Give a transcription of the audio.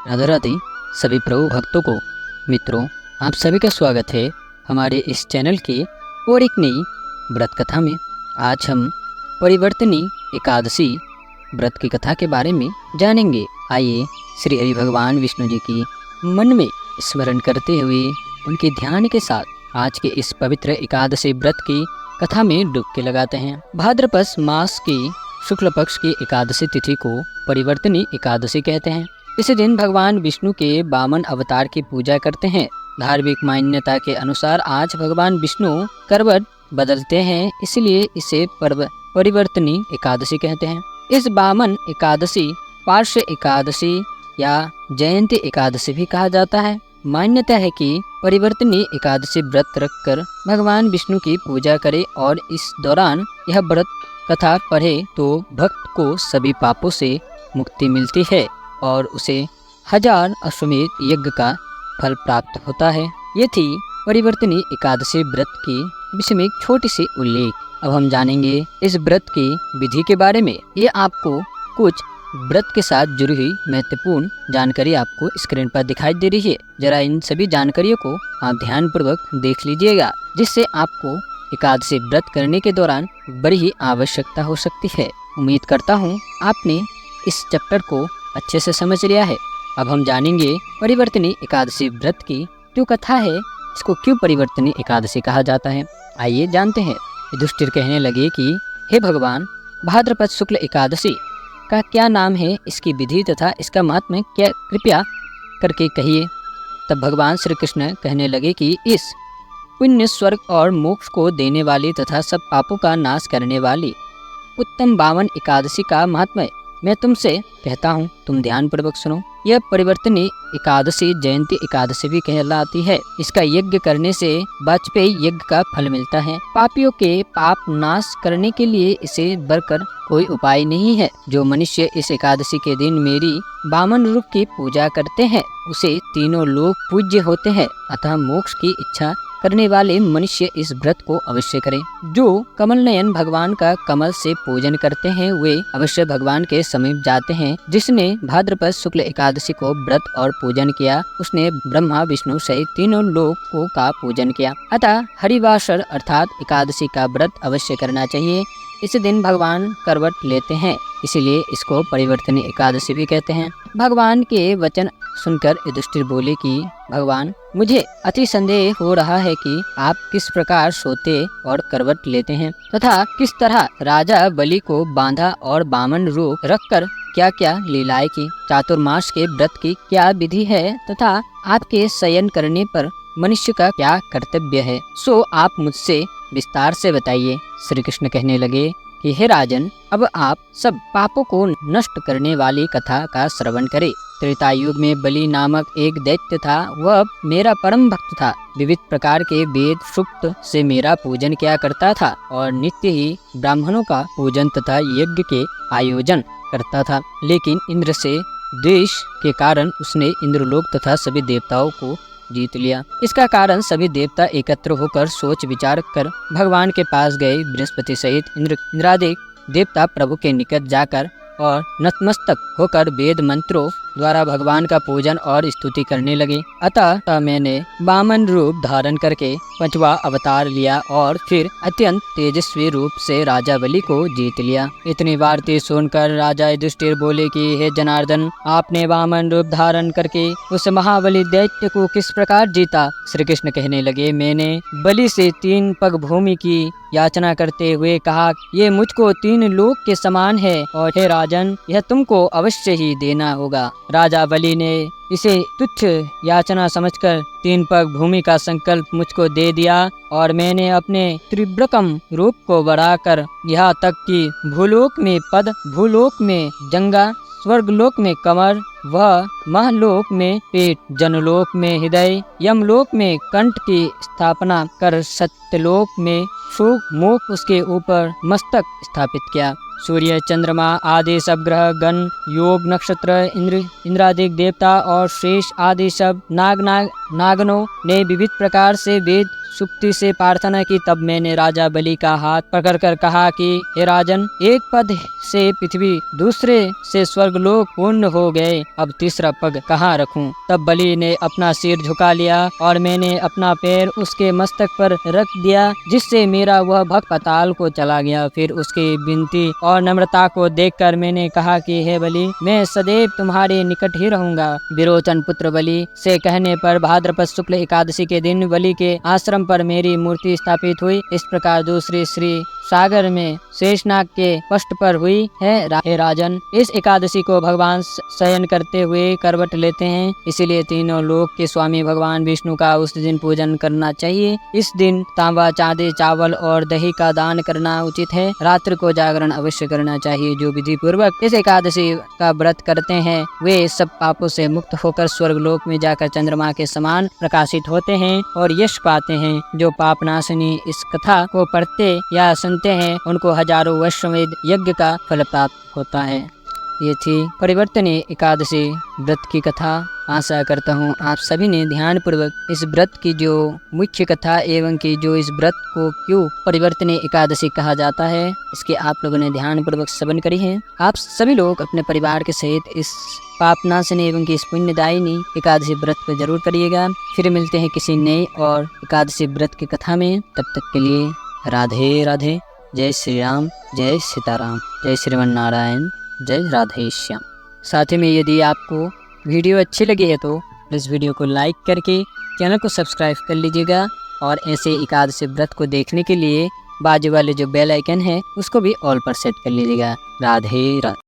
राधे राधे सभी प्रभु भक्तों को। मित्रों, आप सभी का स्वागत है हमारे इस चैनल के और एक नई व्रत कथा में। आज हम परिवर्तनी एकादशी व्रत की कथा के बारे में जानेंगे। आइए श्री हरि भगवान विष्णु जी की मन में स्मरण करते हुए उनके ध्यान के साथ आज के इस पवित्र एकादशी व्रत की कथा में डुबकी लगाते हैं। भाद्रपद मास की शुक्ल पक्ष की एकादशी तिथि को परिवर्तनी एकादशी कहते हैं। इसी दिन भगवान विष्णु के वामन अवतार की पूजा करते हैं। धार्मिक मान्यता के अनुसार आज भगवान विष्णु करवट बदलते हैं, इसलिए इसे परिवर्तनी एकादशी कहते हैं। इस वामन एकादशी पार्श्व एकादशी या जयंती एकादशी भी कहा जाता है। मान्यता है कि परिवर्तनी एकादशी व्रत रखकर भगवान विष्णु की पूजा करे और इस दौरान यह व्रत कथा पढ़े तो भक्त को सभी पापों से मुक्ति मिलती है और उसे 1000 अश्वमेध यज्ञ का फल प्राप्त होता है। ये थी परिवर्तनी एकादशी व्रत की विषय में छोटी सी उल्लेख। अब हम जानेंगे इस व्रत की विधि के बारे में। ये आपको कुछ व्रत के साथ जुड़ी हुई महत्वपूर्ण जानकारी आपको स्क्रीन पर दिखाई दे रही है। जरा इन सभी जानकारियों को आप ध्यान पूर्वक देख लीजिएगा, जिससे आपको एकादशी व्रत करने के दौरान बड़ी ही आवश्यकता हो सकती है। उम्मीद करता हूँ आपने इस चैप्टर को अच्छे से समझ लिया है। अब हम जानेंगे परिवर्तनी एकादशी व्रत की जो कथा है, इसको क्यों परिवर्तनी एकादशी कहा जाता है। आइए जानते हैं। युधिष्ठिर कहने लगे कि हे भगवान, भाद्रपद शुक्ल एकादशी का क्या नाम है, इसकी विधि तथा इसका महात्म्य क्या कृपया करके कहिए। तब भगवान श्री कृष्ण कहने लगे कि इस पुण्य, स्वर्ग और मोक्ष को देने वाली तथा सब पापों का नाश करने वाली उत्तम वामन एकादशी का महात्म्य मैं तुमसे कहता हूँ, तुम ध्यान पूर्वक सुनो। यह परिवर्तनी एकादशी जयंती एकादशी भी कहलाती है। इसका यज्ञ करने से वाजपेयी यज्ञ का फल मिलता है। पापियों के पाप नाश करने के लिए इसे बढ़कर कोई उपाय नहीं है। जो मनुष्य इस एकादशी के दिन मेरी वामन रूप की पूजा करते हैं, उसे तीनों लोग पूज्य होते हैं। अतः मोक्ष की इच्छा करने वाले मनुष्य इस व्रत को अवश्य करें। जो कमल नयन भगवान का कमल से पूजन करते हैं, वे अवश्य भगवान के समीप जाते हैं। जिसने भाद्रपद शुक्ल एकादशी को व्रत और पूजन किया, उसने ब्रह्मा विष्णु सहित तीनों लोकों का पूजन किया। अतः हरिवासर अर्थात एकादशी का व्रत अवश्य करना चाहिए। इस दिन भगवान करवट लेते हैं, इसीलिए इसको परिवर्तनी एकादशी भी कहते हैं। भगवान के वचन सुनकर युधिष्ठिर बोले कि भगवान, मुझे अति संदेह हो रहा है कि आप किस प्रकार सोते और करवट लेते हैं तथा किस तरह राजा बलि को बांधा और वामन रूप रखकर क्या क्या लीलाएं की। चातुर्मास के व्रत की क्या विधि है तथा आपके शयन करने पर मनुष्य का क्या कर्तव्य है, सो आप मुझसे विस्तार से बताइए। श्री कृष्ण कहने लगे कि हे राजन, अब आप सब पापों को नष्ट करने वाली कथा का श्रवण करें। त्रेता युग में बलि नामक एक दैत्य था। वह मेरा परम भक्त था। विविध प्रकार के वेद सूक्त से मेरा पूजन किया करता था और नित्य ही ब्राह्मणों का पूजन तथा यज्ञ के आयोजन करता था। लेकिन इंद्र से द्वेष के कारण उसने इंद्रलोक तथा सभी देवताओं को जीत लिया। इसका कारण सभी देवता एकत्र होकर सोच विचार कर भगवान के पास गए। बृहस्पति सहित इंद्रादि देवता प्रभु के निकट जाकर और नतमस्तक होकर वेद मंत्रों द्वारा भगवान का पूजन और स्तुति करने लगे। अतः मैंने वामन रूप धारण करके 5वां अवतार लिया और फिर अत्यंत तेजस्वी रूप से राजा बलि को जीत लिया। इतनी वार्ता सुनकर राजा युधिष्ठिर बोले कि हे जनार्दन, आपने वामन रूप धारण करके उस महाबली दैत्य को किस प्रकार जीता। श्री कृष्ण कहने लगे, मैंने बलि से 3 पग भूमि की याचना करते हुए कहा, ये मुझको 3 लोक के समान है और हे राजन, यह तुमको अवश्य ही देना होगा। राजा बलि ने इसे तुच्छ याचना समझकर 3 पग भूमि का संकल्प मुझको दे दिया और मैंने अपने त्रिव्रकम रूप को बढ़ाकर यहाँ तक कि भूलोक में पद, भूलोक में जंगा, स्वर्गलोक में कमर, वह महलोक में पेट, जनलोक में हृदय, यमलोक में कंठ की स्थापना कर सत्यलोक में सुख मुख उसके ऊपर मस्तक स्थापित किया। सूर्य, चंद्रमा आदि सब ग्रह गण, योग, नक्षत्र, इंद्रादिक देवता और शेष आदि सब नागनों ने विविध प्रकार से वेद सुक्ति से प्रार्थना की। तब मैंने राजा बलि का हाथ पकड़कर कहा कि हे राजन, एक पद से पृथ्वी, दूसरे से स्वर्गलोक पूर्ण हो गए, अब तीसरा पग कहाँ रखूं? तब बलि ने अपना सिर झुका लिया और मैंने अपना पैर उसके मस्तक पर रख दिया, जिससे मेरा वह भक्त पाताल को चला गया। फिर उसकी विनती और नम्रता को देखकर मैंने कहा कि हे बलि, मैं सदैव तुम्हारे निकट ही रहूंगा। विरोचन पुत्र बलि से कहने पर भाद्रपद शुक्ल एकादशी के दिन बलि के आश्रम पर मेरी मूर्ति स्थापित हुई। इस प्रकार दूसरी श्री सागर में शेषनाग के पष्ट पर हुई है। हे राजन, इस एकादशी को भगवान शयन करते हुए करवट लेते हैं, इसीलिए तीनों लोक के स्वामी भगवान विष्णु का उस दिन पूजन करना चाहिए। इस दिन तांबा, चांदी, चावल और दही का दान करना उचित है। रात्रि को जागरण अवश्य करना चाहिए। जो विधि पूर्वक इस एकादशी का व्रत करते हैं वे सब पापों से मुक्त होकर स्वर्गलोक में जाकर चंद्रमा के समान प्रकाशित होते हैं और यश पाते हैं। जो पापनाशिनी इस कथा को पढ़ते या सुनते हैं उनको हजारों वर्षवेद यज्ञ का फल प्राप्त होता है। ये थी परिवर्तनी एकादशी व्रत की कथा। आशा करता हूँ आप सभी ने ध्यान पूर्वक इस व्रत की जो मुख्य कथा एवं की जो इस व्रत को क्यों परिवर्तनी एकादशी कहा जाता है, इसके आप लोगों ने ध्यान पूर्वक श्रवण करी है। आप सभी लोग अपने परिवार के सहित इस पापनाशनी एवं की इस पुण्यदायिनी एकादशी व्रत को जरूर करिएगा। फिर मिलते हैं किसी नई और एकादशी व्रत की कथा में। तब तक के लिए राधे राधे। जय श्री राम, जय सीताराम, जय श्रीमन नारायण, जय राधे श्याम। साथ ही में यदि आपको वीडियो अच्छी लगी है तो इस वीडियो को लाइक करके चैनल को सब्सक्राइब कर लीजिएगा और ऐसे एकादशी व्रत को देखने के लिए बाजू वाले जो बेल आइकन है उसको भी ऑल पर सेट कर लीजिएगा। राधे राधे।